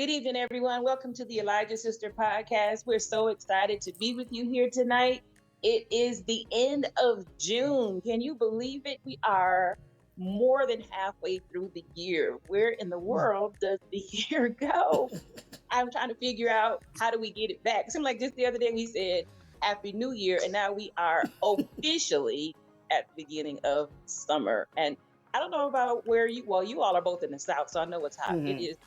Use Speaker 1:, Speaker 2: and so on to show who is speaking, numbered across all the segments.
Speaker 1: Good evening, everyone. Welcome to the Elijah Sister Podcast. We're so excited to be with you here tonight. It is the end of June. Can you believe it? We are more than halfway through the year. Where in the world does the year go? I'm trying to figure out how do we get it back. It seemed like just the other day we said Happy New Year, and now we are officially at the beginning of summer. And I don't know about where you all are both in the South, so I know it's hot.
Speaker 2: Mm-hmm.
Speaker 1: It is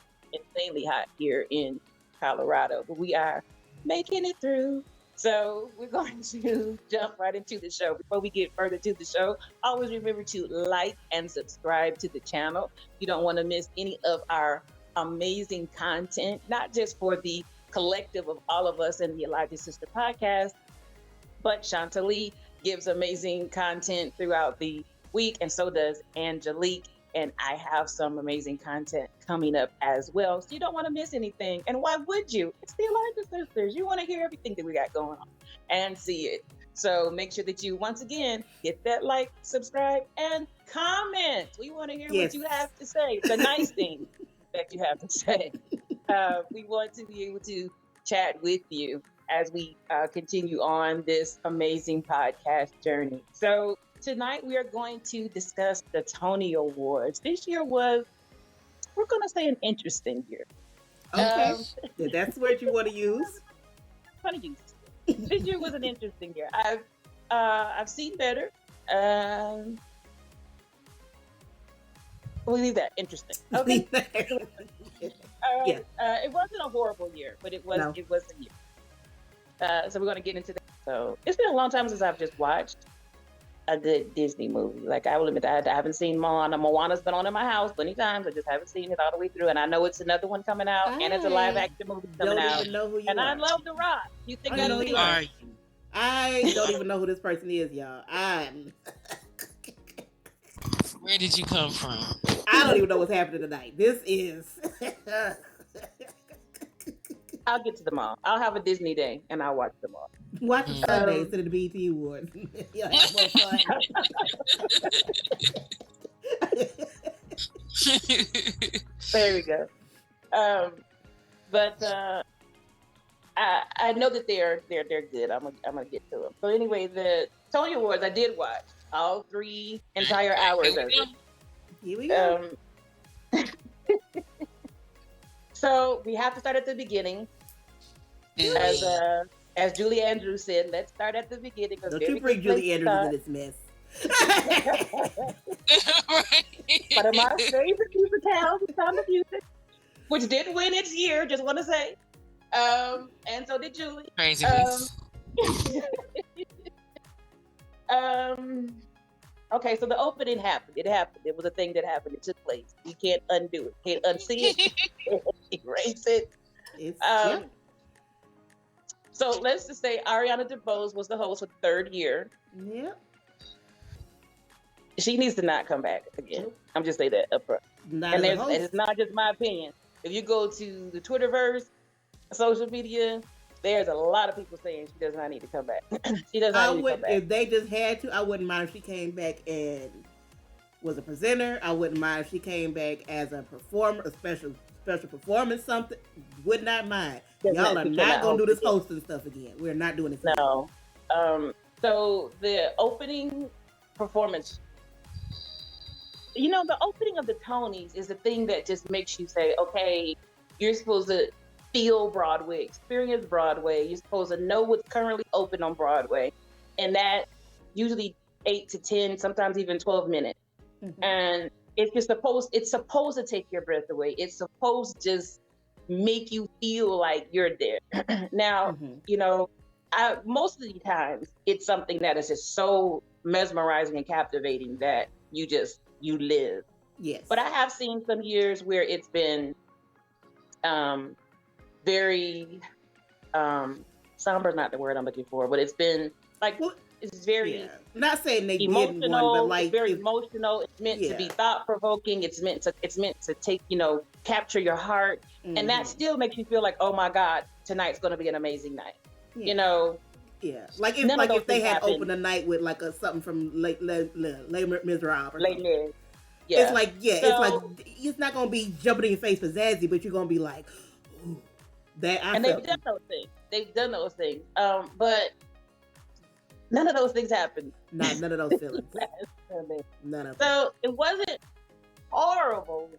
Speaker 1: insanely hot here in Colorado, but we are making it through. So we're going to jump right into the show. Before we get further to the show, always remember to like and subscribe to the channel. You don't want to miss any of our amazing content, not just for the collective of all of us in the Elijah Sister Podcast, but Chantalee gives amazing content throughout the week, and so does Angelique. And I have some amazing content coming up as well. So you don't want to miss anything. And why would you? It's the Elijah Sisters. You want to hear everything that we got going on and see it. So make sure that you, once again, hit that like, subscribe, and comment. We want to hear what you have to say. The nice thing that you have to say. We want to be able to chat with you as we continue on this amazing podcast journey. So tonight we are going to discuss the Tony Awards. This year was, we're going to say, an interesting year.
Speaker 2: Okay, that's what you want to use.
Speaker 1: I'm going to use it. This year was an interesting year. I've seen better. We'll leave that interesting. Okay. It wasn't a horrible year, but it was a year. So we're going to get into that. So it's been a long time since I've just watched a good Disney movie. Like, I will admit, I haven't seen Moana. Moana's been on in my house plenty times. I just haven't seen it all the way through. And I know it's another one coming out, and it's a live action movie coming out.
Speaker 2: Even know who you
Speaker 1: and
Speaker 2: are.
Speaker 1: I love The Rock. You think I know who you are?
Speaker 2: I don't even know who this person is, y'all.
Speaker 3: Where did you come from?
Speaker 2: I don't even know what's happening tonight. This is.
Speaker 1: I'll get to them all. I'll have a Disney day, and I'll watch them all.
Speaker 2: Watch the Sunday instead of the BET Awards. You'll have more fun.
Speaker 1: There we go. But I know that they're good. I'm gonna get to them. So anyway, the Tony Awards I did watch all 3 entire hours of it.
Speaker 2: Here we go.
Speaker 1: So we have to start at the beginning. As Julie Andrews said, let's start at the beginning.
Speaker 2: Don't you bring Julie Andrews in this mess.
Speaker 1: But of my favorite musicals, The Sound of Music, which didn't win its year, just want to say. And so did Julie.
Speaker 3: Craziness.
Speaker 1: Okay, so the opening happened. It happened. It was a thing that happened. It took place. You can't undo it. Can't unsee it. Erase it. So let's just say Ariana DeBose was the host for the 3rd year.
Speaker 2: Yep.
Speaker 1: She needs to not come back again. I'm just saying that up front. And it's not just my opinion. If you go to the Twitterverse, social media, there's a lot of people saying she does not need to come back. She does not need to come back. If
Speaker 2: they just had to, I wouldn't mind if she came back and was a presenter. I wouldn't mind if she came back as a performer, a special performance, something. Would not mind. Y'all are not going to do this hosting stuff again. We're not doing this.
Speaker 1: No. So the opening performance, the opening of the Tonys is the thing that just makes you say, okay, you're supposed to feel Broadway, experience Broadway. You're supposed to know what's currently open on Broadway. And that usually 8 to 10, sometimes even 12 minutes. Mm-hmm. And it's supposed to take your breath away. It's supposed to just make you feel like you're there. Now, most of the times it's something that is just so mesmerizing and captivating that you live.
Speaker 2: Yes.
Speaker 1: But I have seen some years where it's been very somber is not the word I'm looking for, but it's been like it's very
Speaker 2: not saying they
Speaker 1: emotional,
Speaker 2: did one, but like
Speaker 1: it's very emotional. It's meant to be thought provoking. It's meant to take, capture your heart. Mm-hmm. And that still makes you feel like, oh my God, tonight's gonna be an amazing night.
Speaker 2: Yeah. Yeah. Like if they had opened a night with like something from Les Miserables.
Speaker 1: Yeah.
Speaker 2: It's like it's not gonna be jumping in your face for Zazzy, but you're gonna be like, That I
Speaker 1: And they've
Speaker 2: felt
Speaker 1: done
Speaker 2: it.
Speaker 1: those things. They've done those things. But none of those things happened.
Speaker 2: None of those feelings. None of them.
Speaker 1: So it wasn't horrible,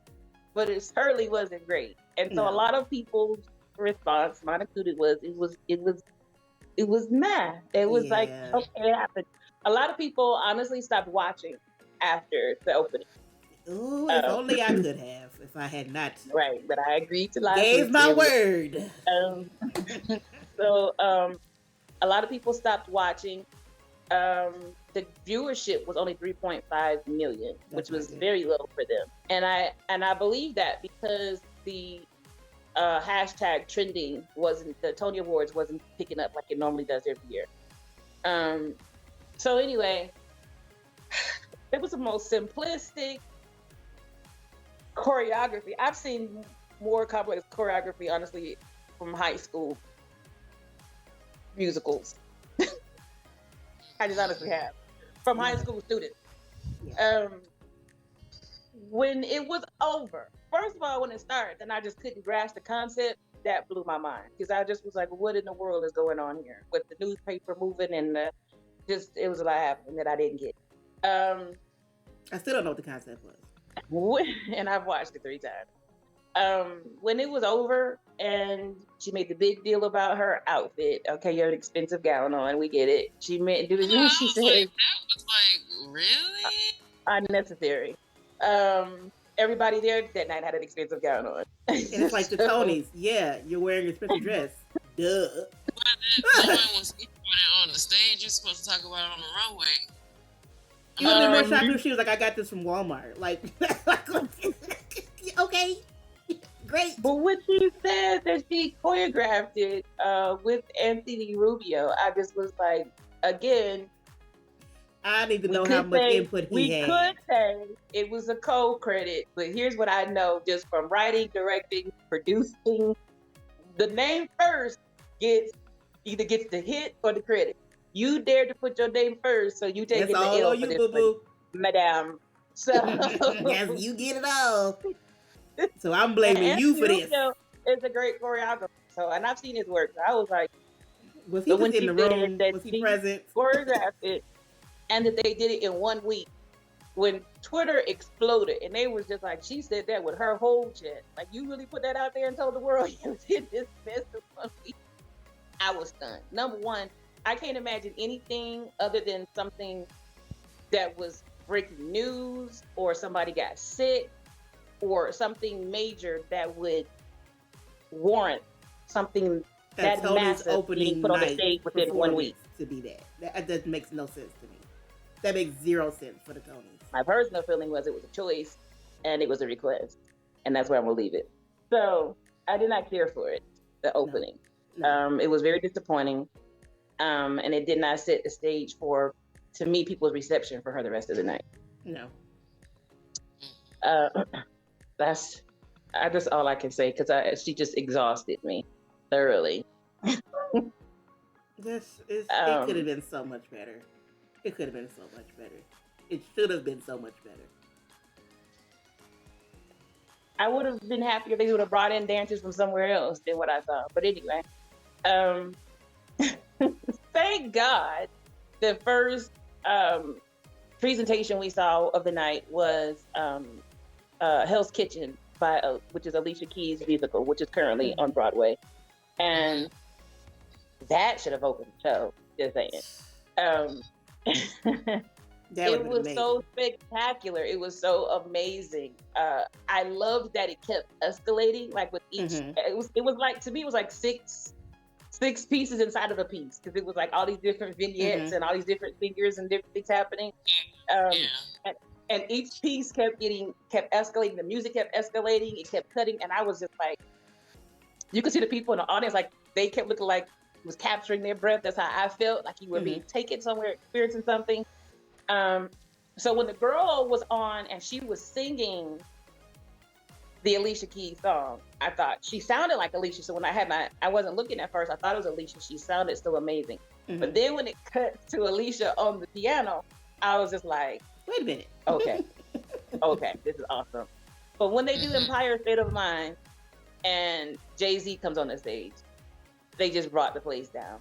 Speaker 1: but it certainly wasn't great. And so a
Speaker 2: No.
Speaker 1: lot of people's response, mine included, was it was meh. It was like,
Speaker 2: Yeah.
Speaker 1: okay, it happened. A lot of people honestly stopped watching after the opening.
Speaker 2: Ooh, if only I could have, if I had not
Speaker 1: Right, but I agreed to live
Speaker 2: gave
Speaker 1: with
Speaker 2: my
Speaker 1: you.
Speaker 2: word.
Speaker 1: Um, so a lot of people stopped watching. The viewership was only 3.5 million, which was very low for them. And I believe that because the hashtag trending wasn't, the Tony Awards wasn't picking up like it normally does every year. So anyway, it was the most simplistic choreography. I've seen more complex choreography, honestly, from high school musicals. I just honestly have. From high school students.
Speaker 2: Yeah.
Speaker 1: When it was over, first of all, when it started, and I just couldn't grasp the concept, that blew my mind. Because I just was like, what in the world is going on here? With the newspaper moving and it was a lot happening that I didn't get.
Speaker 2: I still don't know what the concept was.
Speaker 1: And I've watched it 3 times. When it was over and she made the big deal about her outfit, okay, you have an expensive gown on, we get it. She said,
Speaker 3: that was like, really?
Speaker 1: unnecessary. Everybody there that night had an expensive gown on.
Speaker 2: And it's like the Tonys. Yeah, you're wearing an expensive dress. Duh.
Speaker 3: But that was on the stage. You're supposed to talk about it on the runway.
Speaker 2: It would have been more shocking if she was like, I got this from Walmart. Like, okay, great.
Speaker 1: But when she said that she choreographed it with Anthony Rubio, I just was like, again,
Speaker 2: I need to know how much input he had.
Speaker 1: We could say it was a co-credit, but here's what I know just from writing, directing, producing. The name first either gets the hit or the credit. You dare to put your name first, so you take
Speaker 2: the
Speaker 1: L for
Speaker 2: you,
Speaker 1: this
Speaker 2: boo-boo.
Speaker 1: Madame. So
Speaker 2: yes, you get it all. So I'm blaming you for this.
Speaker 1: It's a great choreographer. So, and I've seen his work. So I was like,
Speaker 2: was he just in the room? Was he present?
Speaker 1: Choreographed it, and that they did it in 1 week. When Twitter exploded, and they was just like, she said that with her whole chest. Like, you really put that out there and told the world you did this best in 1 week? I was stunned. Number one, I can't imagine anything other than something that was breaking news or somebody got sick or something major that would warrant something that massive being put on the stage within 1 week.
Speaker 2: To be that makes no sense to me. That makes zero sense for the Tonys.
Speaker 1: My personal feeling was it was a choice and it was a request, and that's where I'm gonna leave it. So I did not care for it, the opening. No. It was very disappointing, and it did not set the stage for, to me, people's reception for her the rest of the night.
Speaker 2: No.
Speaker 1: That's all I can say, because she just exhausted me thoroughly.
Speaker 2: It could have been so much better. It could have been so much better. It should have been so much better.
Speaker 1: I would have been happier if they would have brought in dancers from somewhere else than what I saw. But anyway, thank God the first presentation we saw of the night was Hell's Kitchen, which is Alicia Keys' musical, which is currently on Broadway. And that should have opened the show, just saying. It was so spectacular. It was so amazing. I loved that it kept escalating, like with each. It was like, to me, it was like six pieces inside of a piece, because it was like all these different vignettes and all these different figures and different things happening. And each piece kept escalating. The music kept escalating. It kept cutting, and I was just like, you could see the people in the audience, like they kept looking like it was capturing their breath. That's how I felt, like you were being taken somewhere, experiencing something. So when the girl was on and she was singing the Alicia Keys song, I thought she sounded like Alicia. So when I wasn't looking at first, I thought it was Alicia. She sounded so amazing. But then when it cut to Alicia on the piano, I was just like,
Speaker 2: wait a minute.
Speaker 1: Okay, this is awesome. But when they do Empire State of Mind, and Jay-Z comes on the stage. They just brought the place down.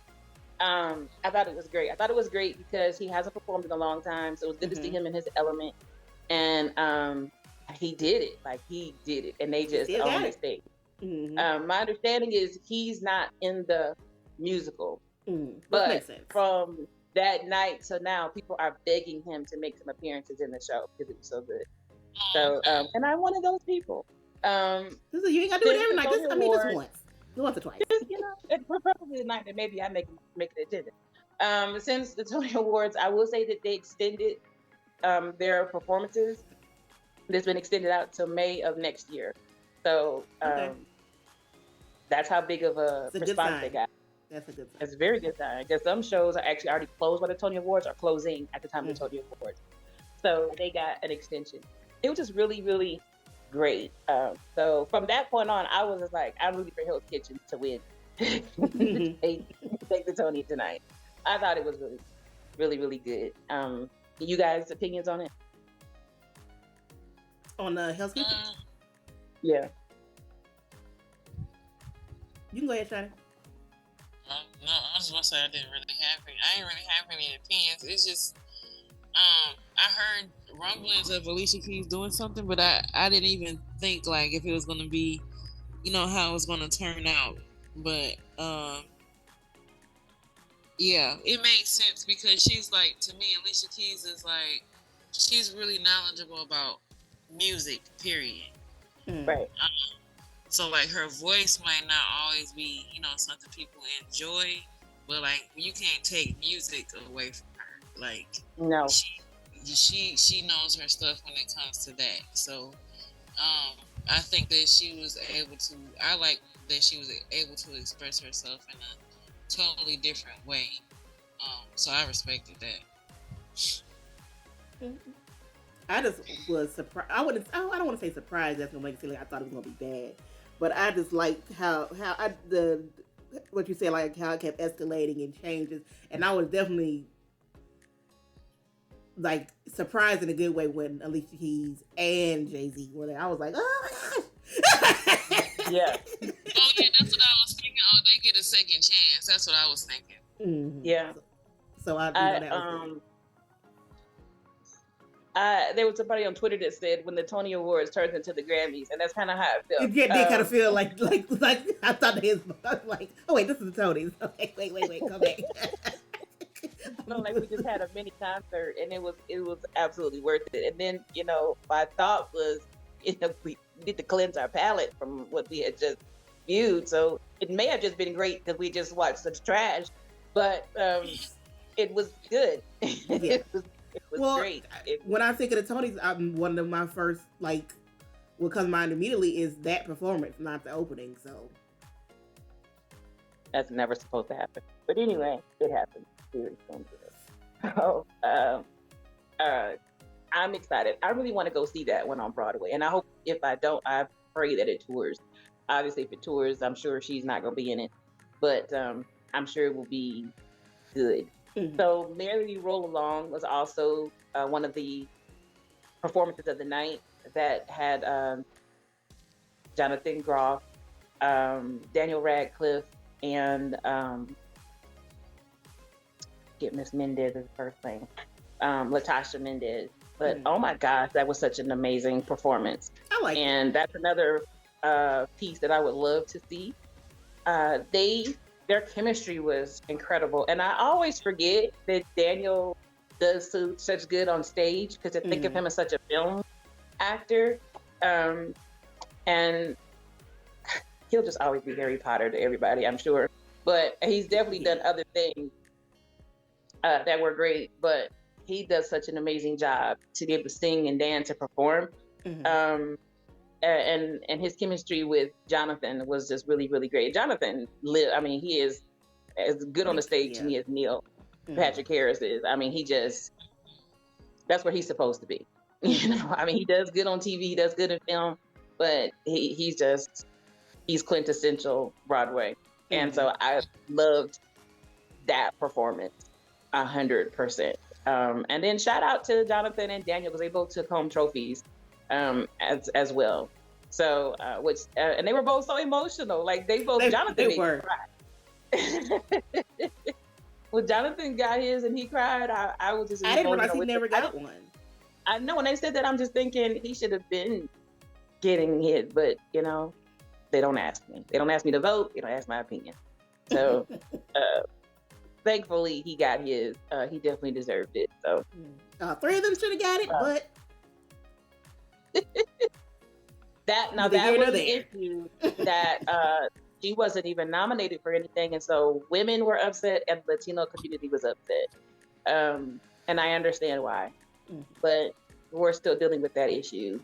Speaker 1: I thought it was great. I thought it was great because he hasn't performed in a long time, so it was good to see him in his element. And he did it. Like, he did it, and they just owned the stage. My understanding is he's not in the musical, but from that night to now, people are begging him to make some appearances in the show because it was so good. So, and I'm one of those people.
Speaker 2: You ain't gotta do it every night. Just once or twice.
Speaker 1: Just, probably the night that maybe I make an attendance. Since the Tony Awards, I will say that they extended their performances. It's been extended out to May of next year. So that's how big of a response they got.
Speaker 2: That's a good sign.
Speaker 1: It's a very good sign because some shows are actually already closed by the Tony Awards or closing at the time of the Tony Awards. So they got an extension. It was just really, really great. So from that point on, I was just like, I'm rooting for Hell's Kitchen to win. Take the Tony tonight. I thought it was really, really, really good. You guys' opinions on it?
Speaker 2: On Hell's Kitchen?
Speaker 1: Yeah.
Speaker 3: You can go ahead, Shani. No, I was gonna say I didn't really have any. I didn't really have any opinions. It's just, I heard rumblings of Alicia Keys doing something, but I didn't even think like if it was gonna be, how it was gonna turn out. But yeah, it makes sense because she's like, to me, Alicia Keys is like, she's really knowledgeable about music. Period.
Speaker 1: Right.
Speaker 3: So like her voice might not always be, something people enjoy, but like you can't take music away from her. Like
Speaker 1: no,
Speaker 3: she knows her stuff when it comes to that. So I think that she was able to. I like that she was able to express herself in a totally different way. So I respected that.
Speaker 2: I just was surprised. I don't want to say surprised. That's gonna make it seem like I thought it was gonna be bad. But I just liked how what you said, like how it kept escalating and changes, and I was definitely like surprised in a good way when Alicia Keys and Jay-Z were there. I was like, oh my gosh.
Speaker 1: Yeah.
Speaker 3: Oh yeah, that's what I was thinking. Oh, they get a second chance. That's what I was thinking.
Speaker 2: Mm-hmm.
Speaker 1: Yeah.
Speaker 2: So that was
Speaker 1: there was somebody on Twitter that said when the Tony Awards turns into the Grammys, and that's kind of how it felt.
Speaker 2: They kind of feel like I thought his like, oh wait, this is the Tonys. Okay, wait, come back.
Speaker 1: Like we just had a mini concert, and it was absolutely worth it. And then my thought was, we need to cleanse our palate from what we had just viewed. So it may have just been great because we just watched such trash, but it was good.
Speaker 2: Yeah.
Speaker 1: It was great.
Speaker 2: When I think of the Tonys, one of my first, like, what comes to mind immediately is that performance, not the opening. So
Speaker 1: that's never supposed to happen. But anyway, it happened. So, I'm excited. I really want to go see that one on Broadway. And I hope, if I don't, I pray that it tours. Obviously, if it tours, I'm sure she's not going to be in it. But I'm sure it will be good. Mm-hmm. So Merrily Roll Along was also one of the performances of the night that had Jonathan Groff, Daniel Radcliffe, and get Miss Mendez's first name, Latasha Mendez. But oh my gosh, that was such an amazing performance.
Speaker 2: I like
Speaker 1: and
Speaker 2: it.
Speaker 1: That's another piece that I would love to see. Their chemistry was incredible. And I always forget that Daniel does such good on stage because I think of him as such a film actor. And he'll just always be Harry Potter to everybody, I'm sure. But he's definitely done other things that were great. But he does such an amazing job to be able to sing and dance and perform. Mm-hmm. And his chemistry with Jonathan was just really, really great. Jonathan, he is as good on the stage to me as Neil Patrick Harris is. I mean, that's where he's supposed to be. He does good on TV, he does good in film, but he's quintessential Broadway. And so I loved that performance 100%. And then shout out to Jonathan and Daniel because they both took home trophies as well. So, which and they were both so emotional. Like Jonathan
Speaker 2: they
Speaker 1: made me
Speaker 2: were.
Speaker 1: cry. When Jonathan got his and he cried, I was just
Speaker 2: I didn't realize
Speaker 1: emotional
Speaker 2: he
Speaker 1: with
Speaker 2: never
Speaker 1: it.
Speaker 2: got one.
Speaker 1: I know when they said that, I'm just thinking he should have been getting his, but they don't ask me. They don't ask me to vote. They don't ask my opinion. So, thankfully, he got his. He definitely deserved it. So,
Speaker 2: 3 of them should have got it, but
Speaker 1: that was the issue that she wasn't even nominated for anything, and so women were upset, and the Latino community was upset. And I understand why, but we're still dealing with that issue.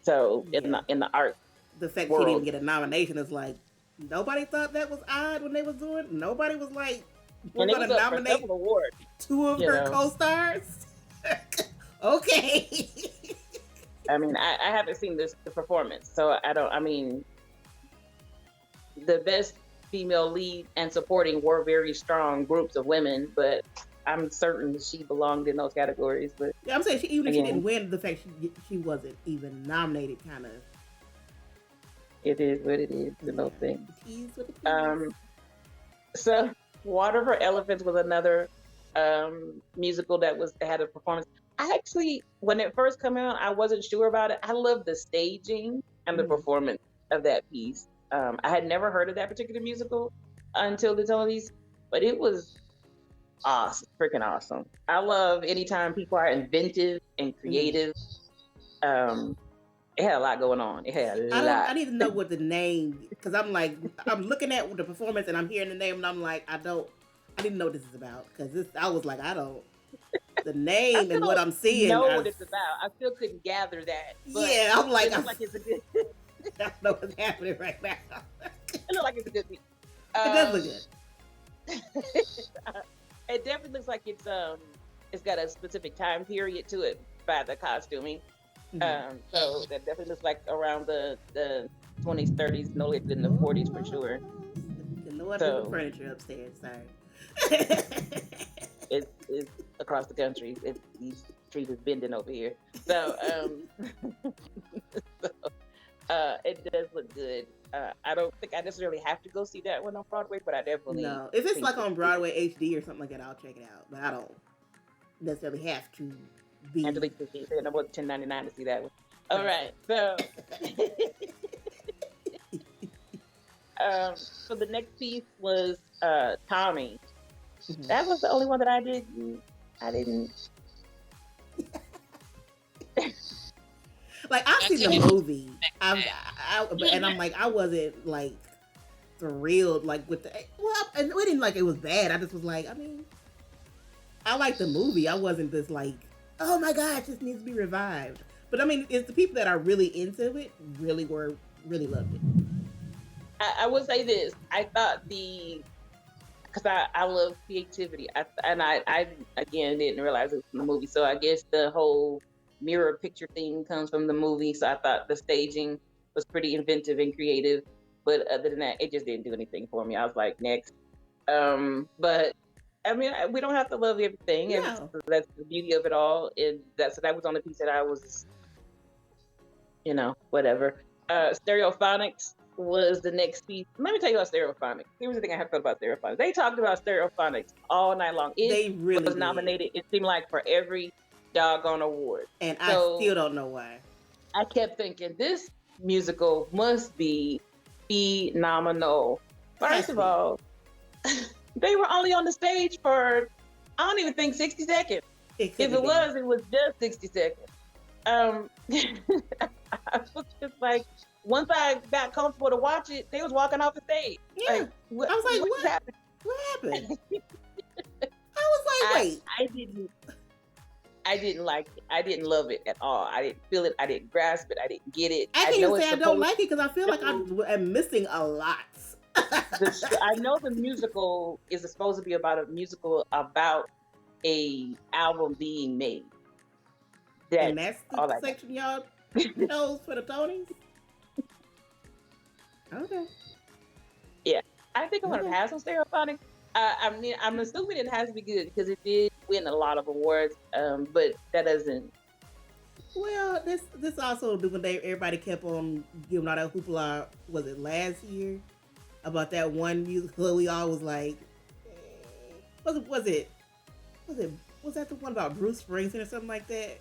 Speaker 1: So in the art,
Speaker 2: the fact
Speaker 1: world,
Speaker 2: she didn't get a nomination is like nobody thought that was odd when they was doing it. Nobody was like, we're going to nominate 2 of her co-stars. Okay.
Speaker 1: I mean, I haven't seen the performance, so I don't. I mean, the best female lead and supporting were very strong groups of women, but I'm certain she belonged in those categories. But
Speaker 2: yeah, I'm saying even if she didn't win, the fact she wasn't even nominated, kind of.
Speaker 1: It is what it is. The no thing. So Water for Elephants was another musical that had a performance. I actually, when it first came out, I wasn't sure about it. I loved the staging and the performance of that piece. I had never heard of that particular musical until the Tonys, but it was awesome, freaking awesome. I love anytime people are inventive and creative. It had a lot going on. It had a lot.
Speaker 2: I need to know what the name, because I'm looking at the performance and I'm hearing the name and I'm like, I didn't know what this is about, because I was like, the name and what I'm seeing.
Speaker 1: Know what it's about. I still couldn't gather that.
Speaker 2: Yeah, I'm like,
Speaker 1: it's a good.
Speaker 2: I don't know what's happening right now.
Speaker 1: It looks like it's a good piece.
Speaker 2: It does look good.
Speaker 1: It definitely looks like it's got a specific time period to it by the costuming. So that definitely looks like around the 20s, 30s, no later than the 40s for sure.
Speaker 2: The Lord of the furniture upstairs. Sorry.
Speaker 1: It's across the country. These trees is bending over here. So, it does look good. I don't think I necessarily have to go see that one on Broadway, but I definitely
Speaker 2: if it's like on Broadway HD or something like that, I'll check it out. But I don't necessarily have to be.
Speaker 1: Angelique said I'm worth $10.99 to see that one. All right, so so the next piece was Tommy. That was the only one that I didn't.
Speaker 2: Like, I've seen the movie, and I'm like, I wasn't like thrilled like with the and we didn't like it was bad. I just was like, I mean, I liked the movie. I wasn't just like, oh my gosh, this needs to be revived. But I mean, it's the people that are really into it really loved it.
Speaker 1: I would say this. I thought because I love creativity. I again didn't realize it was from the movie. So I guess the whole mirror picture thing comes from the movie. So I thought the staging was pretty inventive and creative. But other than that, it just didn't do anything for me. I was like, next. But I mean, we don't have to love everything. No. And that's the beauty of it all. And that was on the piece that I was, whatever. Stereophonics was the next piece. Let me tell you about Stereophonics. Here's the thing I have thought about Stereophonics. They talked about Stereophonics all night long.
Speaker 2: They really
Speaker 1: was nominated, it seemed like, for every doggone award.
Speaker 2: And I still don't know why.
Speaker 1: I kept thinking, this musical must be phenomenal. First of all, they were only on the stage for, I don't even think 60 seconds. If it was just 60 seconds. I was just like, once I got comfortable to watch it, they was walking off the stage.
Speaker 2: Yeah. I was like, what happened? What happened? I was like, wait.
Speaker 1: I didn't like it. I didn't love it at all. I didn't feel it. I didn't grasp it. I didn't get it.
Speaker 2: I can't even say I don't like it because I feel like I'm missing a lot.
Speaker 1: I know the musical is supposed to be about a album being made.
Speaker 2: And that's the section y'all chose for the Tonys? Okay.
Speaker 1: Yeah. I think I'm going to pass on Stereophonics. I mean, I'm assuming it has to be good because it did win a lot of awards, but that doesn't
Speaker 2: Well, this also when everybody kept on giving all that hoopla. Was it last year about that one musical? We all was like, was it was that the one about Bruce Springsteen or something like that?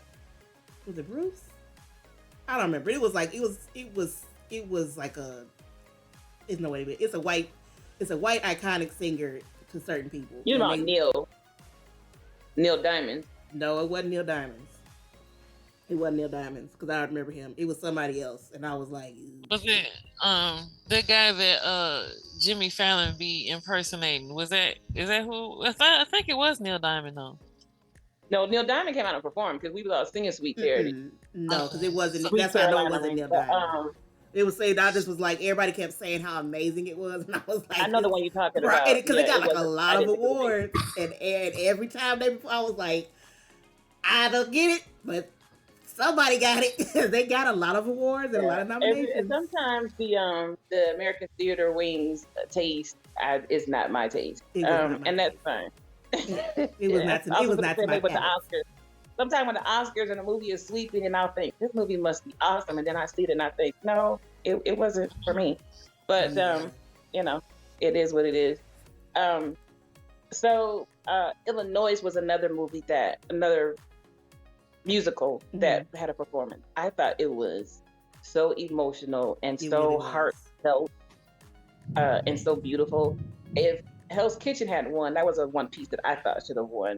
Speaker 2: Was it Bruce? I don't remember. It was like it was like a it's no way. It's a white iconic singer to certain people.
Speaker 1: You know about Neil Diamond.
Speaker 2: No, it wasn't Neil Diamond. It wasn't Neil Diamond because I remember him. It was somebody else, and I was like,
Speaker 3: Was it that guy that Jimmy Fallon be impersonating? Is that who? I think it was Neil Diamond though.
Speaker 1: No, Neil Diamond came out and performed because we were all singing Sweet Charity.
Speaker 2: No, because it wasn't.
Speaker 1: Sweet
Speaker 2: That's why I know it
Speaker 1: Carolina
Speaker 2: wasn't
Speaker 1: Rain.
Speaker 2: Neil
Speaker 1: But,
Speaker 2: Diamond. It was saying I just was like everybody kept saying how amazing it was, and I was like,
Speaker 1: I know the one you're talking
Speaker 2: right,
Speaker 1: about.
Speaker 2: because it got like a lot of awards, and every time I was like, I don't get it, but somebody got it. They got a lot of awards and a lot of nominations.
Speaker 1: Sometimes the American Theater Wings taste is not my taste, and that's fine.
Speaker 2: It was not. It was not to my
Speaker 1: with the Oscars. Sometimes when the Oscars and the movie is sleeping, and I'll think this movie must be awesome, and then I see it and I think, no, it wasn't for me. But you know, it is what it is. So Illinois was another musical that had a performance. I thought it was so emotional and so heartfelt and so beautiful. If Hell's Kitchen had won, that was a one piece that I thought should have won,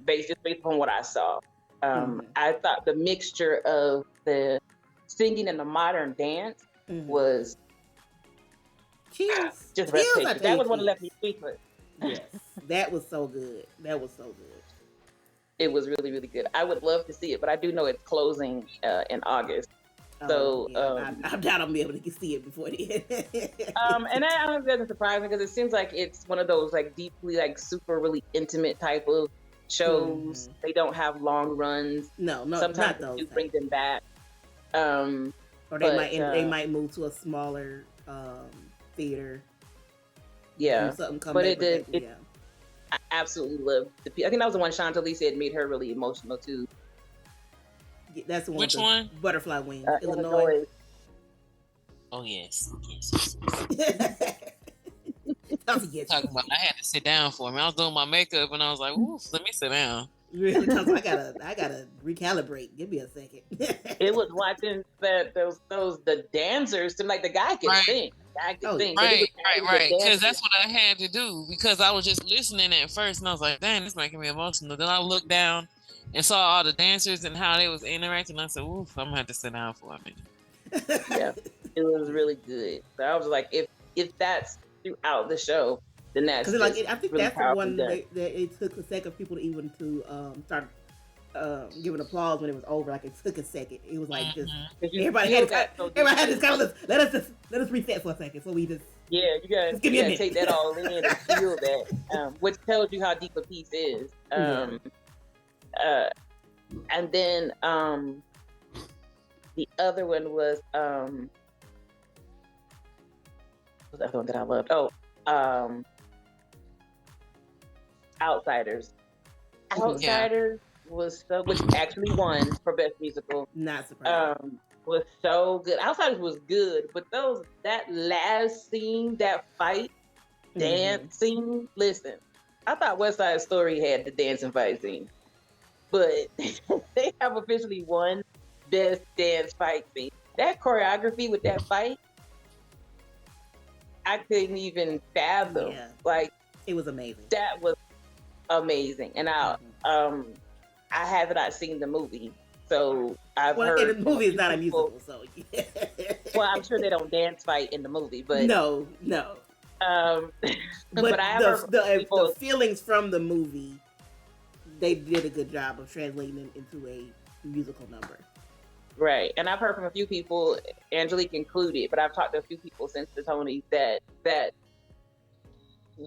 Speaker 1: based on what I saw. I thought the mixture of the singing and the modern dance was just breathtaking. That was one that left me speechless.
Speaker 2: Yes, that was so good. That was so good.
Speaker 1: It was really, really good. I would love to see it, but I do know it's closing in August. So
Speaker 2: I doubt I'll be able to see it before the end.
Speaker 1: And that doesn't surprise me because it seems like it's one of those like deeply like super really intimate type of shows. They don't have long runs.
Speaker 2: No,
Speaker 1: sometimes
Speaker 2: not those.
Speaker 1: You bring them back.
Speaker 2: Or they might move to a smaller theater.
Speaker 1: Yeah,
Speaker 2: something come
Speaker 1: but
Speaker 2: back
Speaker 1: I absolutely loved the. I think that was the one Chantalise said made her really emotional too.
Speaker 2: That's the one.
Speaker 3: Which one?
Speaker 2: Butterfly Wings, Illinois.
Speaker 3: Oh yes.
Speaker 2: Talking
Speaker 3: about, I had to sit down for me. I was doing my makeup and I was like, "Ooh, let me sit down."
Speaker 2: Really? I gotta recalibrate. Give me a second.
Speaker 1: It was watching the dancers. Seemed like the guy could sing.
Speaker 3: Right. Because that's what I had to do because I was just listening at first and I was like, "Dang, this making me emotional." Then I looked down and saw all the dancers and how they was interacting. I said, "Oof, I'm gonna have to sit down for a minute."
Speaker 1: Yeah, it was really good. So I was like, if that's throughout the show, then that's
Speaker 2: because I think
Speaker 1: really
Speaker 2: that's the one that it took a second for people to even start giving applause when it was over. Like it took a second. It was like just everybody had this kind of let us reset for a second. So we just
Speaker 1: you gotta take that all in and feel that, which tells you how deep a piece is. And then the other one was the other one that I loved? Outsiders. Outsiders was so, which actually won for best musical.
Speaker 2: Not surprised.
Speaker 1: Was so good. Outsiders was good, but that last scene, that fight, dance scene. Listen, I thought West Side Story had the dance and fight scene, but they have officially won best dance fight scene. That choreography with that fight, I couldn't even fathom.
Speaker 2: Yeah.
Speaker 1: Like
Speaker 2: it was amazing.
Speaker 1: That was amazing, and I have not seen the movie, so I've heard.
Speaker 2: The movie is not a musical, so
Speaker 1: well, I'm sure they don't dance fight in the movie, but
Speaker 2: no. But I have heard the feelings from the movie, they did a good job of translating it into a musical number.
Speaker 1: Right, and I've heard from a few people, Angelique included, but I've talked to a few people since the Tonys that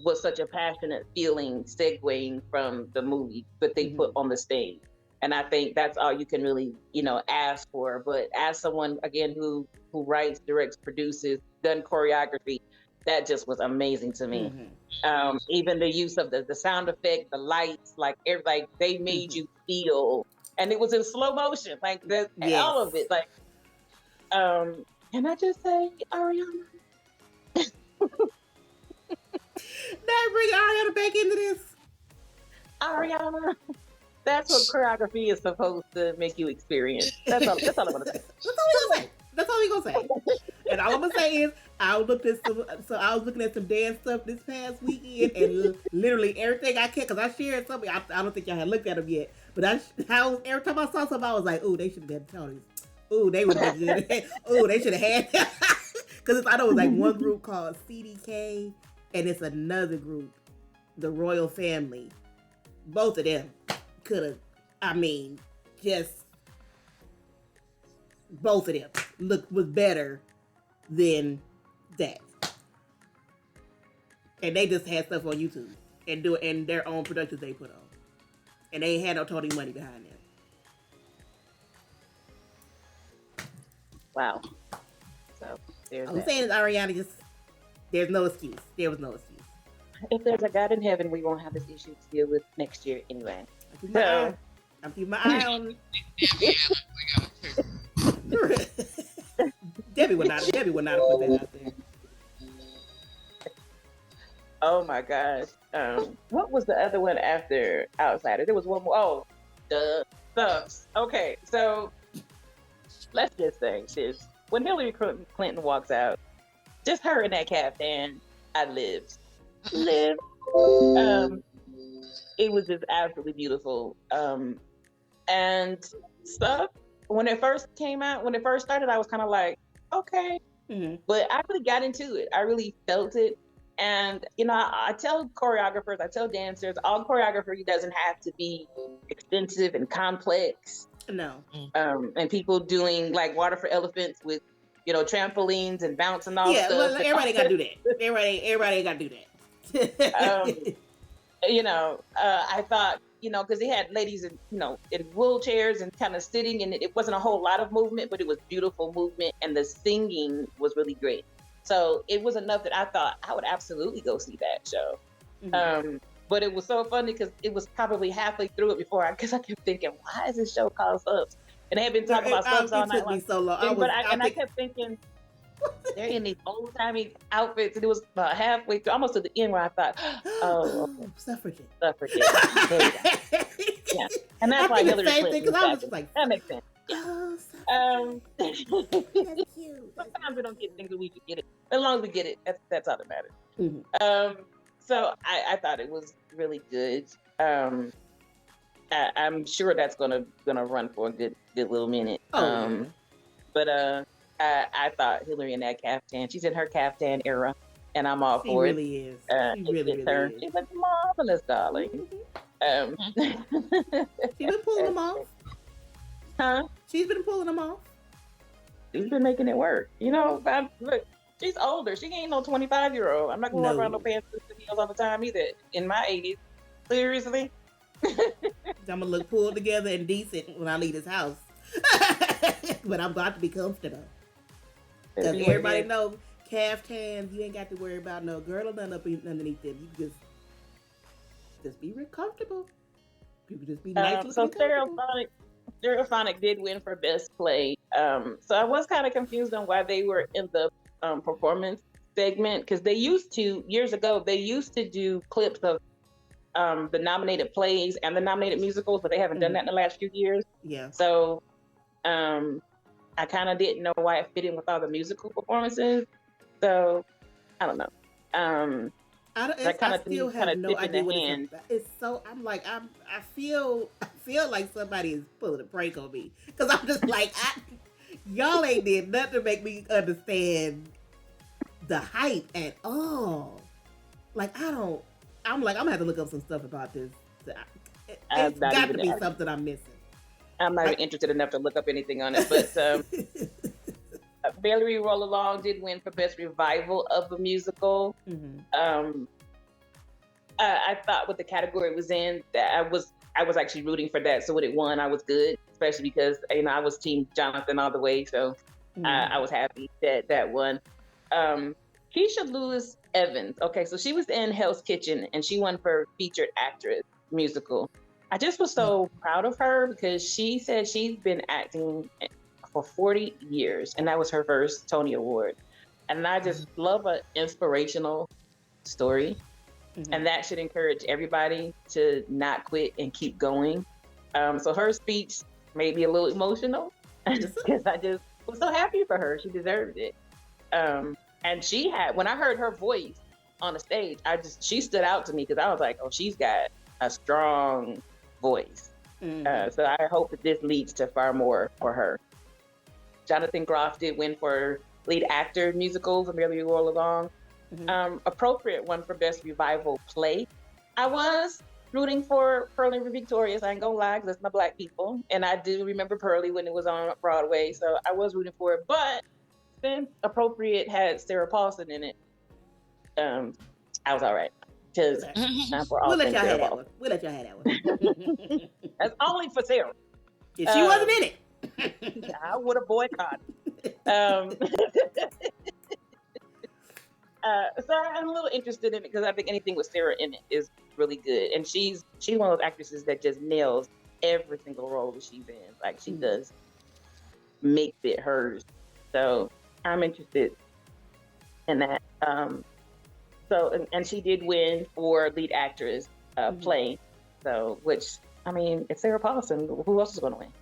Speaker 1: was such a passionate feeling segueing from the movie that they put on the stage. And I think that's all you can really, ask for. But as someone, again, who writes, directs, produces, done choreography, that just was amazing to me. Even the use of the sound effect, the lights, like they made you feel and it was in slow motion, like
Speaker 2: Yes.
Speaker 1: all of it. Like, can I just say, Ariana?
Speaker 2: Now bring Ariana back into this.
Speaker 1: Ariana, that's what choreography is supposed to make you experience. That's all. That's all I'm gonna say.
Speaker 2: That's all we gonna say. And all I'm gonna say is I looked at I was looking at some dance stuff this past weekend, and literally everything I can, because I shared something. I don't think y'all had looked at them yet, but every time I saw something, I was like, "Ooh, they should have been Tony's. Ooh, they would have been good. Ooh, they should have had." Because I know it was like one group called CDK, and it's another group, the Royal Family. Both of them could have. I mean, just both of them was better than that. And they just had stuff on YouTube and their own productions they put on. And they ain't had no Tony money behind them.
Speaker 1: Wow. So there's
Speaker 2: I'm saying is Ariana just there's no excuse. There was no excuse.
Speaker 1: If there's a God in heaven, we won't have this issue to deal with next year anyway.
Speaker 2: I'm keeping my eye on Debbie would not have put that out there.
Speaker 1: Oh my gosh. What was the other one after Outsiders? There was one more. Oh, the Thugs. Okay, so let's just say this. When Hillary Clinton walks out, just her in that caftan, I lived. It was just absolutely beautiful. And stuff, when it first came out, when it first started, I was kind of like, okay.
Speaker 2: Mm-hmm.
Speaker 1: But I really got into it. I really felt it. And, you know, I tell choreographers, I tell dancers, all choreography doesn't have to be extensive and complex.
Speaker 2: No.
Speaker 1: And people doing like water for elephants with, you know, trampolines and bouncing all stuff.
Speaker 2: Yeah, everybody got to do that. Everybody got to do
Speaker 1: that. You know, I thought, you know, because they had ladies in, you know, in wheelchairs and kind of sitting, and it wasn't a whole lot of movement, but it was beautiful movement, and the singing was really great. So it was enough that I thought I would absolutely go see that show. Mm-hmm. But it was so funny because it was probably halfway through it before I kept thinking, why is this show called Subs? And they had been talking about Subs all night long.
Speaker 2: So long.
Speaker 1: I kept thinking, they're in these old timey outfits, and it was about halfway through, almost to the end, where I thought, oh, okay.
Speaker 2: Suffragette.
Speaker 1: Yeah, and that's why Hillary Clinton.
Speaker 2: Because I was just like,
Speaker 1: that makes sense.
Speaker 2: Yeah.
Speaker 1: That's cute. Sometimes we don't get things, but we get it. As long as we get it, that's all that matters. Mm-hmm. So I thought it was really good. I'm sure that's gonna run for a good little minute. But I thought Hillary in that caftan, she's in her caftan era, and I'm all for it.
Speaker 2: She really is.
Speaker 1: She's a marvelous darling.
Speaker 2: She's been pulling them off.
Speaker 1: Huh?
Speaker 2: She's been pulling them off.
Speaker 1: She's been making it work. You know, look, she's older. She ain't no 25-year-old. I'm not gonna walk around no pants and heels all the time either. In my 80s, seriously.
Speaker 2: I'm gonna look pulled together and decent when I leave this house, but I'm got to be comfortable. Because everybody knows caftans, you ain't got to worry about no girl or nothing underneath them. You just be real comfortable. You can just be nice.
Speaker 1: So Stereophonic did win for best play. So I was kind of confused on why they were in the performance segment, because years ago they used to do clips of the nominated plays and the nominated musicals, but they haven't done that in the last few years.
Speaker 2: Yeah.
Speaker 1: So I kind of didn't know why it fit in with all the musical performances. So I don't know.
Speaker 2: I still have no idea what it's so. I'm like, I feel like somebody is pulling a prank on me, because I'm just like, y'all ain't did nothing to make me understand the hype at all. Like, I'm gonna have to look up some stuff about this. It's got to be something I'm missing.
Speaker 1: I'm not even interested enough to look up anything on it, but Valerie Roll Along did win for best revival of a musical. Mm-hmm. I thought what the category was in, that I was actually rooting for that. So when it won, I was good, especially because, you know, I was Team Jonathan all the way. So I was happy that won. Keisha Lewis Evans. Okay, so she was in Hell's Kitchen, and she won for featured actress musical. I just was so proud of her because she said she's been acting for 40 years, and that was her first Tony Award. And I just love an inspirational story, and that should encourage everybody to not quit and keep going. So her speech made me a little emotional because I just was so happy for her. She deserved it. And she had, when I heard her voice on the stage, she stood out to me because I was like, oh, she's got a strong voice. So I hope that this leads to far more for her. Jonathan Groff did win for lead actor musical for Merrily Roll Along. Appropriate one for best revival play. I was rooting for Pearlie Victorious. I ain't gonna lie, because that's my Black people, and I do remember Pearlie when it was on Broadway, so I was rooting for it. But since Appropriate had Sarah Paulson in it, I was all right. Because
Speaker 2: we'll let y'all have that one. We'll let y'all have that one.
Speaker 1: That's only for Sarah.
Speaker 2: If she wasn't in it,
Speaker 1: I would have boycotted. So I'm a little interested in it because I think anything with Sarah in it is really good, and she's one of those actresses that just nails every single role that she's in. Like she does, makes it hers. So I'm interested in that. So and she did win for lead actress play. So which I mean, it's Sarah Paulson. Who else is going to win?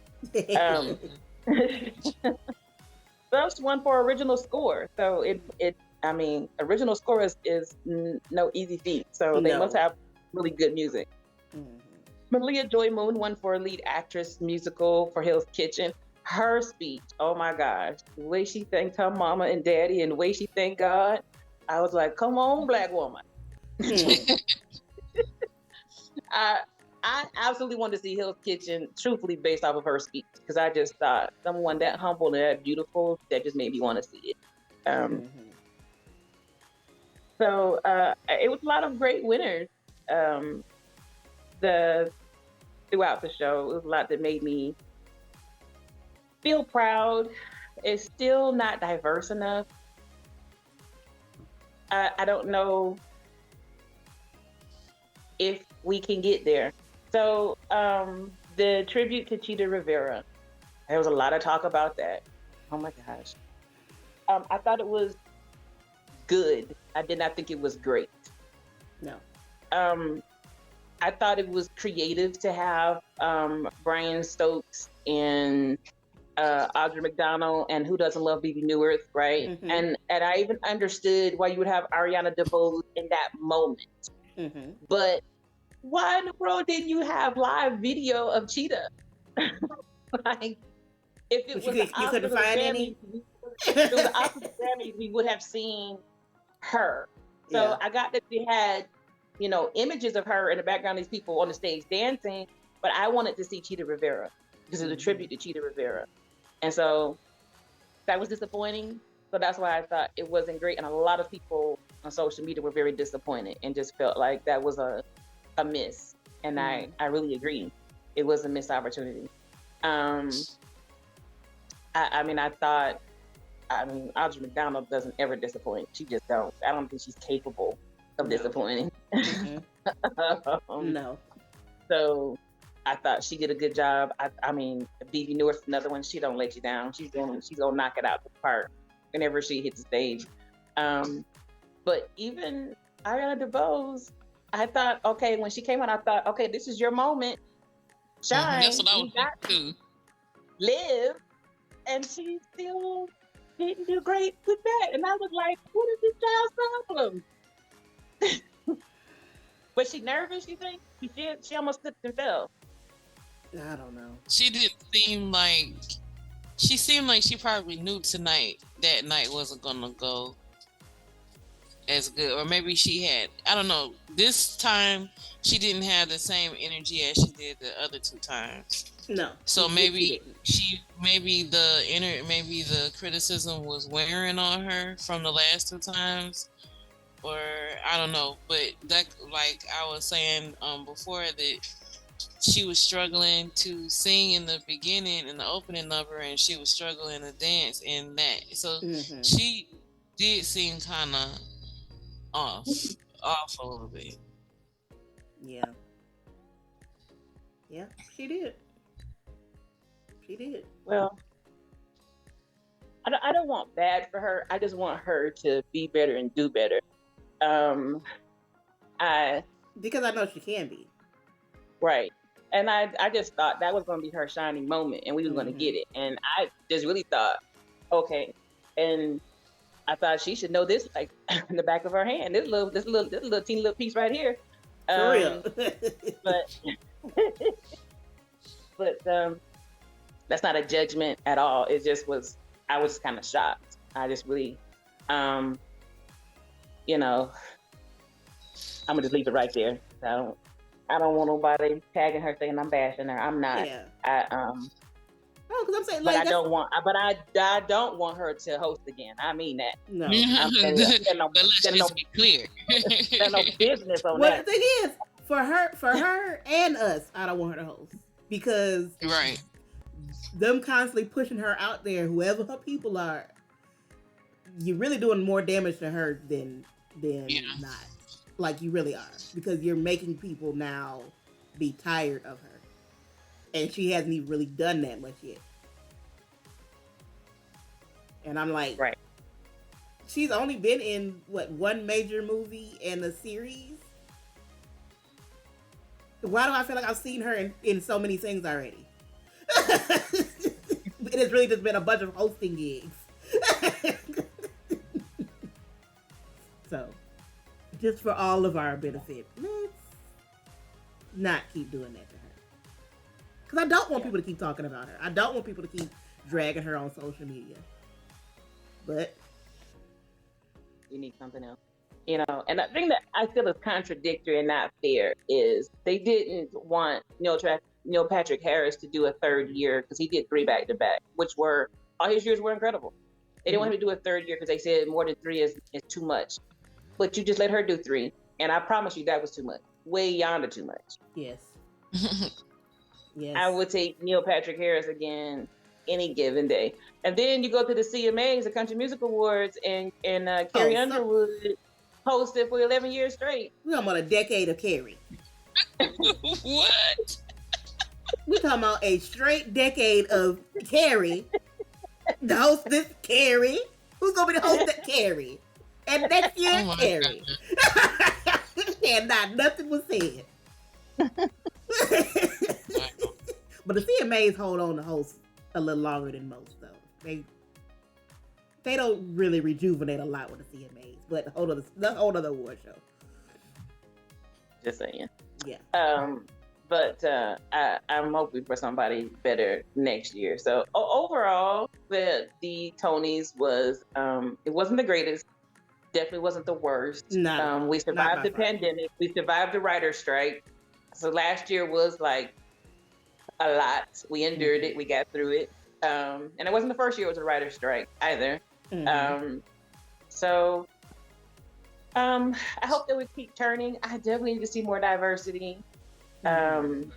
Speaker 1: First one for original score. So I mean, original score is no easy feat. So they must have really good music. Malia Joy Moon won for lead actress musical for Hell's Kitchen. Her speech, oh my gosh, the way she thanked her mama and daddy and the way she thanked God, I was like, come on, Black woman. I absolutely wanted to see Hell's Kitchen, truthfully, based off of her speech, because I just thought someone that humble and that beautiful, that just made me want to see it. So it was a lot of great winners throughout the show. It was a lot that made me feel proud. It's still not diverse enough. I don't know if we can get there. So the tribute to Cheetah Rivera, there was a lot of talk about that. Oh my gosh. I thought it was good. I did not think it was great.
Speaker 2: No.
Speaker 1: I thought it was creative to have Brian Stokes and Audra McDonald and Who Doesn't Love BB Newirth, right? And I even understood why you would have Ariana DeBose in that moment. But why in the world didn't you have live video of Cheetah? Like, if it was the opposite Grammys, we would have seen her. So I got that they had, images of her in the background, these people on the stage dancing, but I wanted to see Cheetah Rivera because it's a tribute to Cheetah Rivera. And so that was disappointing. So that's why I thought it wasn't great. And a lot of people on social media were very disappointed and just felt like that was a miss. And I really agree. It was a missed opportunity. I thought Audra McDonald doesn't ever disappoint. She just don't. I don't think she's capable of disappointing.
Speaker 2: No.
Speaker 1: So I thought she did a good job. BB Newirth's another one. She don't let you down. She's gonna knock it out the park whenever she hits the stage. But even Ariana DeBose, I thought, okay, when she came out, I thought, okay, this is your moment. Shine.
Speaker 3: That's what I was thinking too.
Speaker 1: Live. And she still didn't do great with that. And I was like, what is this child's problem? Was she nervous, you think? She almost slipped and fell.
Speaker 2: I don't know.
Speaker 3: She seemed like she probably knew that night wasn't gonna go as good. Or maybe she had, I don't know. This time she didn't have the same energy as she did the other two times.
Speaker 2: No.
Speaker 3: So maybe the criticism was wearing on her from the last two times, or I don't know. But that, like I was saying before, that she was struggling to sing in the beginning in the opening number, and she was struggling to dance in that. So she did seem kind of off a little bit.
Speaker 2: Yeah. Yeah, she did. She did.
Speaker 1: Well, I don't want bad for her. I just want her to be better and do better. Um, I
Speaker 2: Because I know she can be.
Speaker 1: Right. And I just thought that was going to be her shining moment and we was going to
Speaker 2: Mm-hmm.
Speaker 1: get it. And I just really thought, okay. And I thought she should know this like in the back of her hand. This little teeny little piece right here.
Speaker 2: For real.
Speaker 1: But but that's not a judgment at all. It just was I was kind of shocked. I just really um you know, I'm gonna just leave it right there. I don't want nobody tagging her saying I'm bashing her. I'm not.
Speaker 2: Yeah.
Speaker 1: I
Speaker 2: Oh, because I'm saying
Speaker 1: but
Speaker 2: like
Speaker 1: I don't want her to host again. I mean that.
Speaker 2: no.
Speaker 1: I'm saying
Speaker 3: But let's just be clear.
Speaker 1: there's no business on
Speaker 2: Well,
Speaker 1: that.
Speaker 2: the thing is, for her and us, I don't want her to host because
Speaker 3: Right.
Speaker 2: them constantly pushing her out there, whoever her people are, you're really doing more damage to her than not. Like you really are, because you're making people now be tired of her, and she hasn't even really done that much yet. And I'm like,
Speaker 1: Right.
Speaker 2: she's only been in one major movie and a series. Why do I feel like I've seen her in so many things already? It has really just been a bunch of hosting gigs. So, just for all of our benefit, let's not keep doing that to her. Because I don't want people to keep talking about her. I don't want people to keep dragging her on social media. But
Speaker 1: You need something else. And the thing that I feel is contradictory and not fair is they didn't want Neil Patrick Harris to do a third year because he did 3 back to back, which were all his years were incredible. They didn't want him to do a third year because they said more than 3 is too much. But you just let her do 3, and I promise you that was too much, way yonder too much.
Speaker 2: yes. Yes.
Speaker 1: I would take Neil Patrick Harris again any given day. And then you go to the CMAs, the Country Music Awards, and Carrie Underwood hosted for 11 years straight.
Speaker 2: We're talking about a decade of Carrie.
Speaker 3: What?
Speaker 2: We're talking about a straight decade of Carrie. The hostess, Carrie. Who's going to be the hostess, Carrie? And next year, Carrie. And nothing was said. But the CMAs hold on to host a little longer than most, though. They don't really rejuvenate a lot with the CMAs, but the whole other award show.
Speaker 1: Just saying.
Speaker 2: Yeah.
Speaker 1: But I'm hoping for somebody better next year. So overall, the Tonys was it wasn't the greatest. Definitely wasn't the worst. We survived the pandemic. We survived the writer's strike. So last year was like a lot. We endured it. We got through it. And it wasn't the first year it was a writer's strike either. So I hope that we keep turning. I definitely need to see more diversity in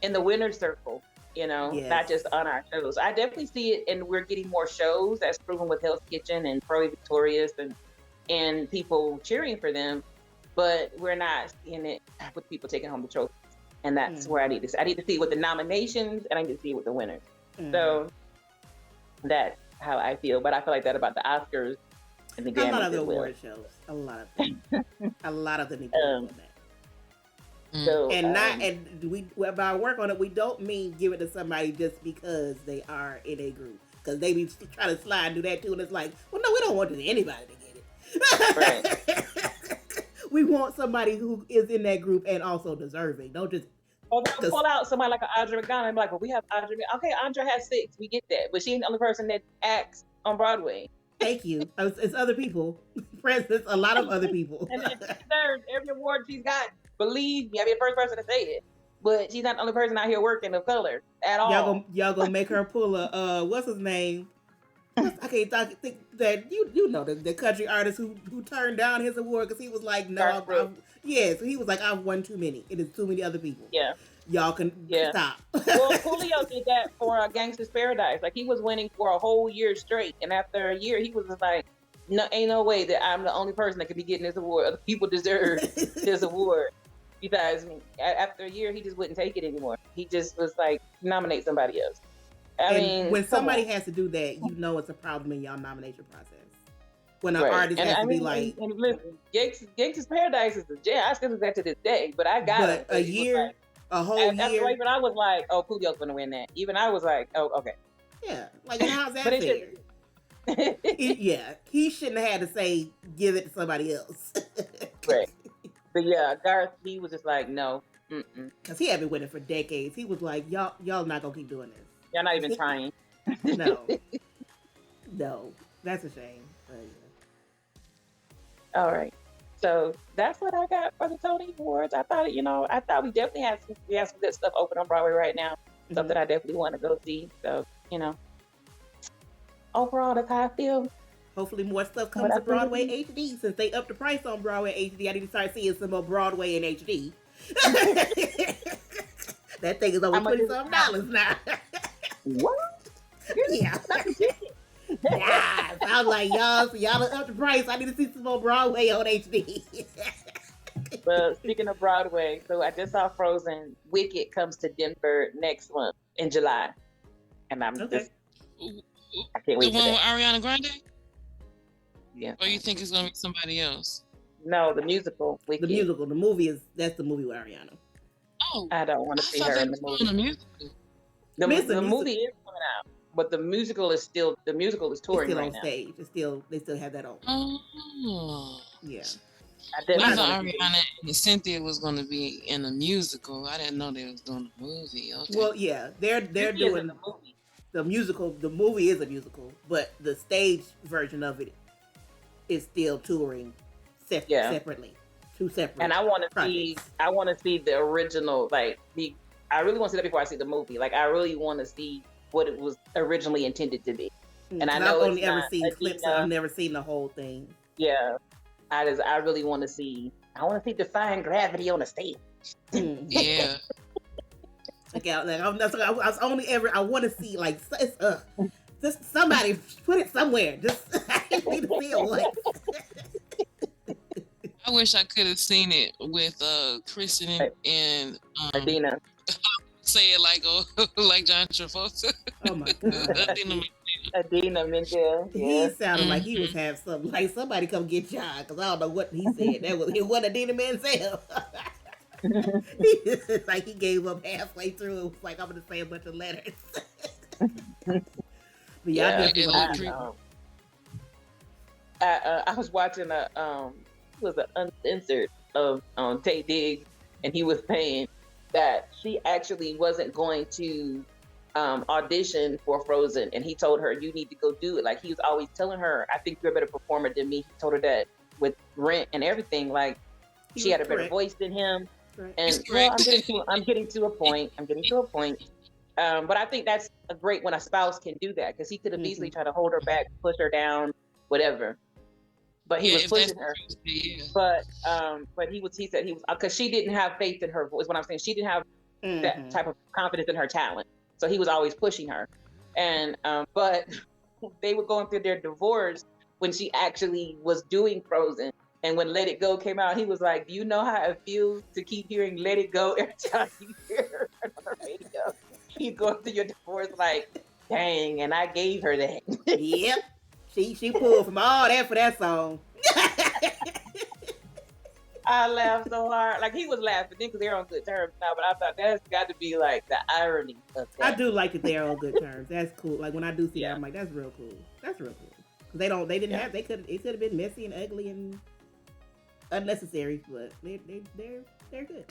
Speaker 1: the winner's circle, not just on our shows. I definitely see it, and we're getting more shows. That's proven with Hell's Kitchen and Pro Victorious and people cheering for them, but we're not seeing it with people taking home the trophies. And that's where I need to see. I need to see it with the nominations, and I need to see it with the winners. So that's how I feel. But I feel like that about the Oscars and the Grammys.
Speaker 2: A lot of the award shows. A lot of them. A lot of them need to on that.
Speaker 1: So,
Speaker 2: and we by work on it, we don't mean give it to somebody just because they are in a group, because they be trying to slide and do that too, and it's like, well, no, we don't want anybody to get it. Right. We want somebody who is in that group and also deserving. Don't just
Speaker 1: they'll pull out somebody like Audra McDonald and be like, well, we have Audra. Okay, Audra has 6. We get that, but she ain't the only person that acts on Broadway.
Speaker 2: Thank you. It's other people. It's a lot of other people.
Speaker 1: And she deserves every award she's got. Believe me, I'll be the first person to say it. But she's not the only person out here working of color at all.
Speaker 2: Y'all gonna make her pull a what's his name? I can't think that you know the country artist who turned down his award because he was like, no, so he was like, I've won too many. It is too many other people.
Speaker 1: Yeah.
Speaker 2: Y'all can stop.
Speaker 1: Well, Julio did that for Gangsta's Paradise. Like, he was winning for a whole year straight, and after a year, he was just like, "No, ain't no way that I'm the only person that could be getting this award. Other people deserve this award." Because after a year, he just wouldn't take it anymore. He just was like, nominate somebody else. I mean,
Speaker 2: when somebody has to do that, you know it's a problem in y'all nomination process. When an
Speaker 1: right.
Speaker 2: artist
Speaker 1: And
Speaker 2: has
Speaker 1: I
Speaker 2: to
Speaker 1: mean,
Speaker 2: be like,
Speaker 1: and listen, Gangsta's Paradise is a jam. I still do that to this day, but I got him.
Speaker 2: but a year,
Speaker 1: like,
Speaker 2: a whole
Speaker 1: after
Speaker 2: year.
Speaker 1: even I was like, oh, Coolio's gonna win that. Even I was like, oh, okay.
Speaker 2: Yeah, like how's that fair? Yeah, he shouldn't have had to say give it to somebody else.
Speaker 1: Right. But yeah, Garth, he was just like, no,
Speaker 2: because he had been winning for decades. He was like, y'all not gonna keep doing this.
Speaker 1: Y'all not even trying.
Speaker 2: No, that's a shame. But,
Speaker 1: yeah. All right, so that's what I got for the Tony Awards. I thought we definitely have some good stuff open on Broadway right now. Something I definitely want to go see. So overall, that's how I feel.
Speaker 2: Hopefully more stuff comes to Broadway HD. Since they upped the price on Broadway HD, I need to start seeing some more Broadway in HD. That thing is over $20 now.
Speaker 1: What?
Speaker 2: Yeah. Yeah. I was like, y'all upped the price. I need to see some more Broadway on HD.
Speaker 1: Well, speaking of Broadway, so I just saw Frozen. Wicked comes to Denver next month in July. And I can't wait
Speaker 3: the
Speaker 1: for
Speaker 3: one
Speaker 1: that.
Speaker 3: with Ariana Grande?
Speaker 1: Yeah.
Speaker 3: Or you think it's gonna be somebody else?
Speaker 1: No, the musical. Wicked.
Speaker 2: The musical. The movie that's the movie with Ariana.
Speaker 3: Oh,
Speaker 1: I don't want to see her in the movie.
Speaker 3: The musical.
Speaker 1: The movie is coming out, but the musical is touring
Speaker 2: it's still
Speaker 1: right
Speaker 2: on
Speaker 1: now.
Speaker 2: stage. They still have that on.
Speaker 3: Oh.
Speaker 2: Yeah.
Speaker 3: I thought Ariana and Cynthia was going to be in a musical. I didn't know they was doing a movie. Okay.
Speaker 2: Well, yeah, they're doing
Speaker 1: the movie.
Speaker 2: The musical. The movie is a musical, but the stage version of it is still touring separately. Two separate.
Speaker 1: And I want to see the original. I really want to see that before I see the movie. Like I really want to see what it was originally intended to be. And I know
Speaker 2: I've only ever seen clips. I've never seen the whole thing.
Speaker 1: Yeah. I really want to see. I want to see Defying Gravity on the stage.
Speaker 3: Yeah.
Speaker 2: I want to see just somebody put it somewhere. Just I need to see it.
Speaker 3: I wish I could have seen it with Kristen and
Speaker 1: Adina.
Speaker 3: Say it like John Travolta.
Speaker 2: Oh my god.
Speaker 1: Adina Menzel.
Speaker 2: Yeah. He sounded like he was having something. Like somebody come get John, because I don't know what he said. It wasn't Adina Menzel. Like he gave up halfway through. It was like, I'm gonna say a bunch of letters. But
Speaker 1: I was watching an uncensored of Tay Diggs, and he was saying that she actually wasn't going to audition for Frozen, and he told her, you need to go do it. Like he was always telling her, I think you're a better performer than me. He told her that with Rent and everything, like she had a better voice than him. Right. And well, I'm getting to a point. But I think that's great when a spouse can do that, because he could have easily tried to hold her back, push her down, whatever. But he was pushing her. But he said he was, because she didn't have faith in her voice. What I'm saying, she didn't have that type of confidence in her talent. So he was always pushing her. And but they were going through their divorce when she actually was doing Frozen. And when Let It Go came out, he was like, do you know how it feels to keep hearing Let It Go every time you hear her on the radio? You go through your divorce like, dang, and I gave her that.
Speaker 2: Yep. She pulled from all that for that song.
Speaker 1: I laughed so hard. Like, he was laughing then because they're on good terms now, but I thought that's got to be like the irony of that.
Speaker 2: I do like that they're on good terms. That's cool. Like when I do see that, I'm like, that's real cool. That's real cool. Because it could have been messy and ugly and unnecessary, but they're good.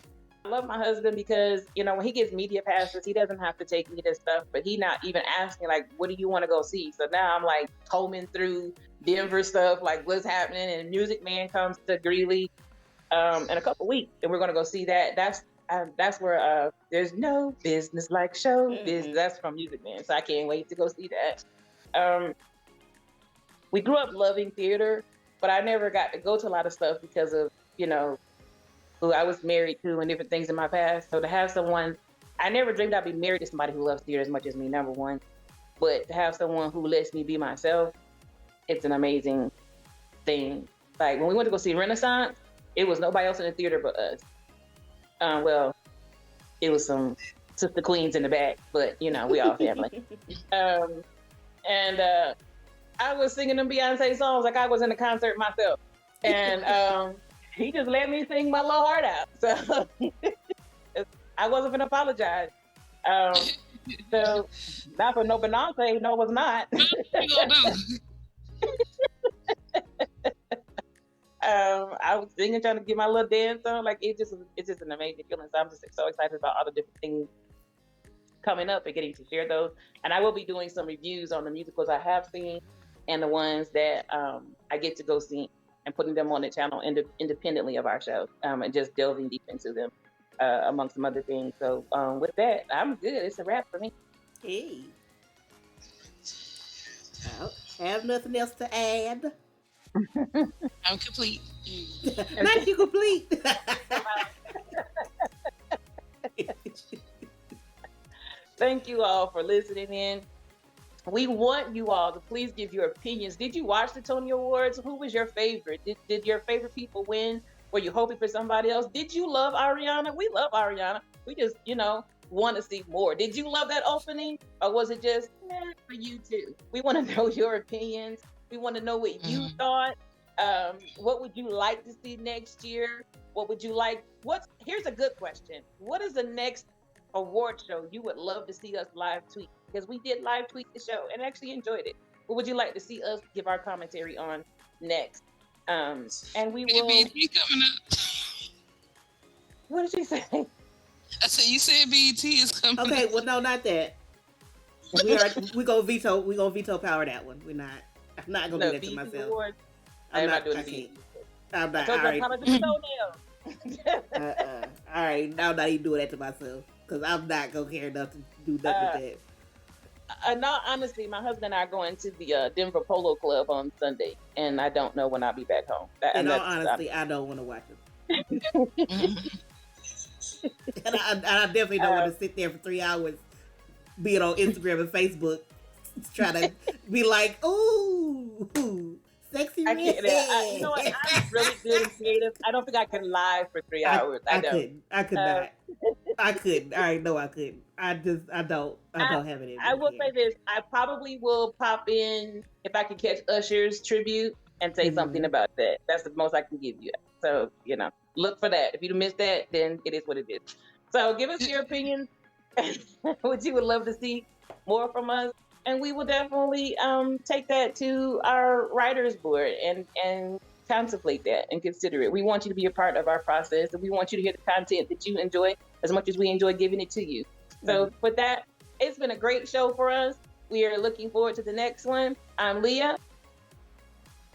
Speaker 1: I love my husband because, when he gets media passes, he doesn't have to take me to stuff, but he not even asking, like, what do you want to go see? So now I'm like combing through Denver stuff, like what's happening, and Music Man comes to Greeley in a couple weeks, and we're going to go see that. That's where There's No Business Like Showbiz. That's from Music Man, so I can't wait to go see that. We grew up loving theater, but I never got to go to a lot of stuff because of, who I was married to and different things in my past. So to have someone, I never dreamed I'd be married to somebody who loves theater as much as me, number one. But to have someone who lets me be myself, it's an amazing thing. Like when we went to go see Renaissance, it was nobody else in the theater but us. Well, it was some sister queens in the back, but we all family. And I was singing them Beyonce songs like I was in a concert myself, and he just let me sing my little heart out. So I wasn't gonna apologize. So not for no Beyonce, no, it was not. I was singing, trying to get my little dance on. Like it's just an amazing feeling. So I'm just so excited about all the different things coming up and getting to share those. And I will be doing some reviews on the musicals I have seen and the ones that I get to go see and putting them on the channel independently of our show, and just delving deep into them among some other things. So with that, I'm good. It's a wrap for me.
Speaker 2: Hey. I have nothing else to add.
Speaker 3: I'm complete.
Speaker 2: Not you complete.
Speaker 1: Thank you all for listening in. We want you all to please give your opinions. Did you watch the Tony Awards? Who was your favorite? Did your favorite people win? Were you hoping for somebody else? Did you love Ariana? We love Ariana. We just, want to see more. Did you love that opening? Or was it just for you too? We want to know your opinions. We want to know what you thought. What would you like to see next year? What would you like? Here's a good question. What is the next award show you would love to see us live tweet? Because we did live tweet the show and actually enjoyed it. What would you like to see us give our commentary on next? And we will.
Speaker 3: BET coming up.
Speaker 1: What did she say?
Speaker 3: I said you said BET is coming.
Speaker 2: Okay, well, no, not that. We gonna veto power that one. I'm not gonna do that to myself.
Speaker 1: Awards, I'm not doing
Speaker 2: BET.
Speaker 1: I'm not.
Speaker 2: All right.
Speaker 1: All
Speaker 2: right, now I'm not even doing that to myself because I'm not gonna care enough to do nothing with that.
Speaker 1: No, honestly, my husband and I are going to the Denver Polo Club on Sunday, and I don't know when I'll be back home.
Speaker 2: Honestly, I don't want to watch it. And I definitely don't want to sit there for 3 hours, being on Instagram and Facebook, try to be like, ooh, sexy red.
Speaker 1: You know what? I'm really good and creative. I don't think I can live for 3 hours. I
Speaker 2: could not. I couldn't. All right, no, I couldn't. I don't have it in me.
Speaker 1: I will say this. I probably will pop in if I can catch Usher's tribute and say something about that. That's the most I can give you. So, look for that. If you missed that, then it is what it is. So give us your opinions. What you would love to see more from us. And we will definitely take that to our writers board and contemplate that and consider it. We want you to be a part of our process, and we want you to hear the content that you enjoy as much as we enjoy giving it to you. So with that, it's been a great show for us. We are looking forward to the next one. I'm Leah.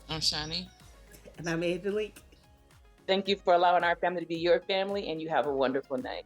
Speaker 3: I'm Shani.
Speaker 2: And I'm Angelique.
Speaker 1: Thank you for allowing our family to be your family, and you have a wonderful night.